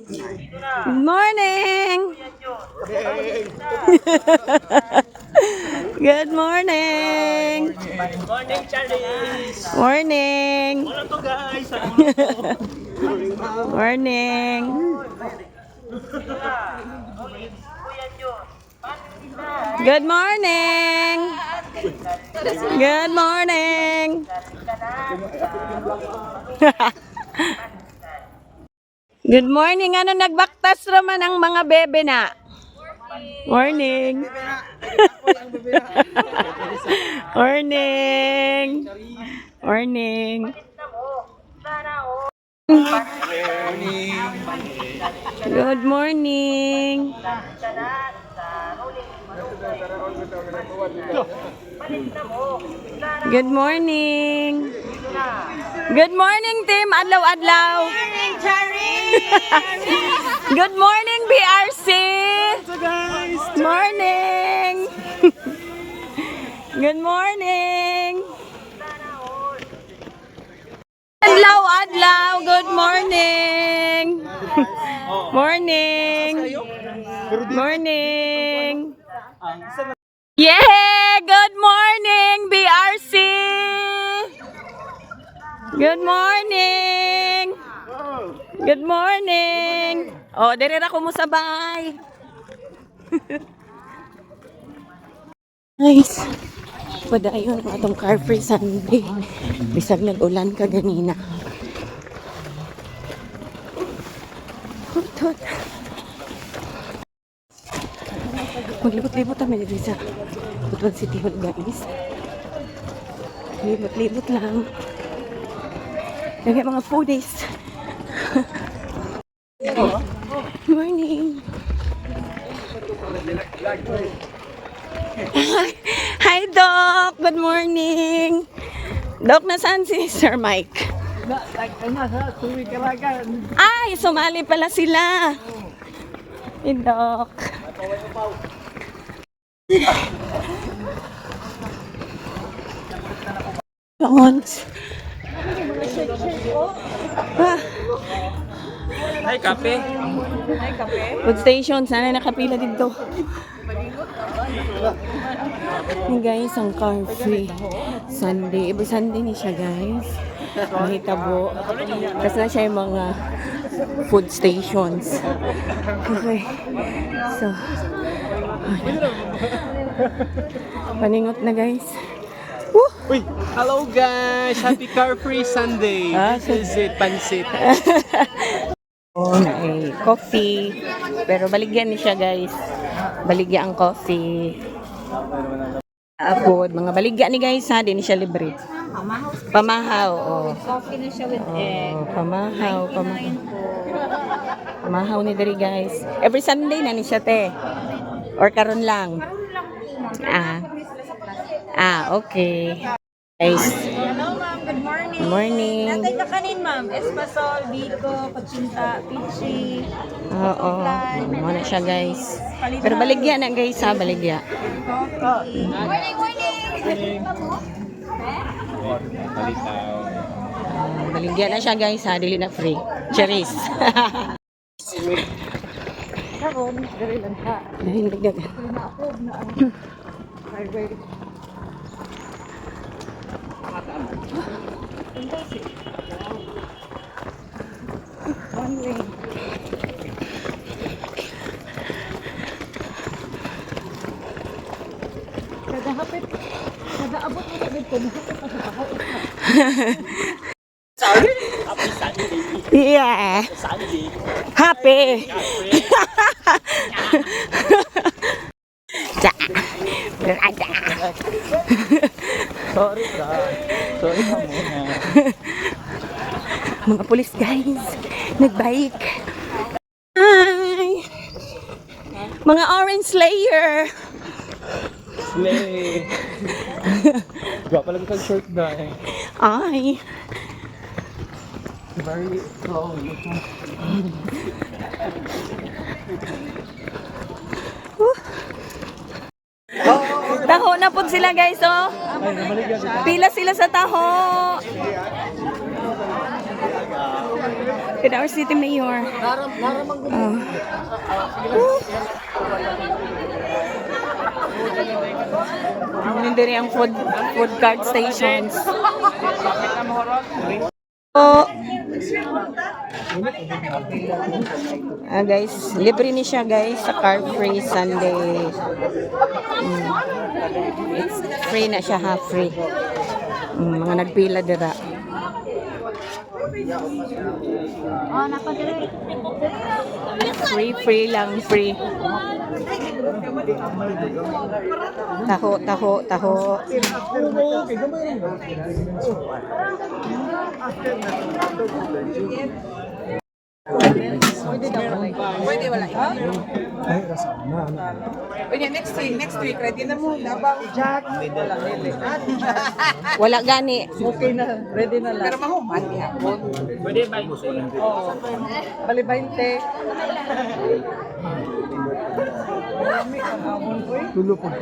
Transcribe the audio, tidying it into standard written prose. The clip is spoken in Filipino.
Good morning! Good morning! Morning, Charles! Morning! Ano to, guys? Morning! Good morning! Good morning! Good morning! Ano nagbaktas naman ang mga bebe na? Morning! Morning! Morning! Good morning! Good morning! Good morning, team! Adlaw-adlaw! Good morning, BRC! Morning! Good morning! Adlaw-adlaw! Good morning! Morning! Morning! Yeah! Good morning, BRC! Good morning! Good morning! Oh, diri ra ko mo sabay. Guys, padayon ang atong car free Sunday. Bisag nag-ulan ka ganina. Hut. Maglibot-libot kami dito sa Butuan City Hall, guys. Libot-libot lang. Lagi mga foodies. Morning. Hi, Doc. Good morning. Doc, nasaan si Sir Mike? Ay, sumali pala sila. Hey, Doc. Hi, kape. Food station, sana nakapila dito. Hey guys, ang car free Sunday. Every Sunday ni siya, guys. Mahitabo. Kasi na siya yung mga food stations. Okay. So, paningot na, guys. Woo! Uy, hello guys! Happy Car Free Sunday! Ah, This is it, Pansit. Oh, may coffee. Pero baligyan ni siya, guys. Baligyan ang coffee. Food. Mga baligyan ni guys, ha. Di ni siya libre. Pamahaw. Oh. Coffee na siya with egg. Oh, pamahaw. Pamahaw ni Dari, guys. Every Sunday na ni siya, te. Or karon lang. Okay. Guys. Hello ma'am, good morning. Good morning. Natay ka kanin ma'am. Espasol, biko, pachinta, pichi. Oo. Muna siya, guys. Pero baligyan na, guys, ha. Baligyan. Coffee. Morning, morning. Baligyan na siya, guys, ha. Dili na free. Cherries. Karon, dali lang ka. Dahil nagdag. One way. Kada abot mo sa dito, mahapit pa sa bahaw. Happy Sunday! Yeah. Sunday! Happy. Berada. Sorry ka. Sorry ka muna. Mga pulis, guys. Nagbike. Hi. Mga orange slayer. Slay! Gwa pala ko sa short na eh. Ay. Very strong. Taho na po sila, guys, oh. Pila sila sa taho. With our city mayor. Ang diri ang food cart stations. Oh. Guys, libre ni siya guys sa car free Sunday. It's free na siya, half free. Mga nagpila dira. Free lang, free. Taho. Pwede wala. Pwede next week ready na mo labang Jack. Wala gani. Okay na, ready na lang. Pero mahuman hapon. Pwede ba? Oo. Bali 20. Tulog pag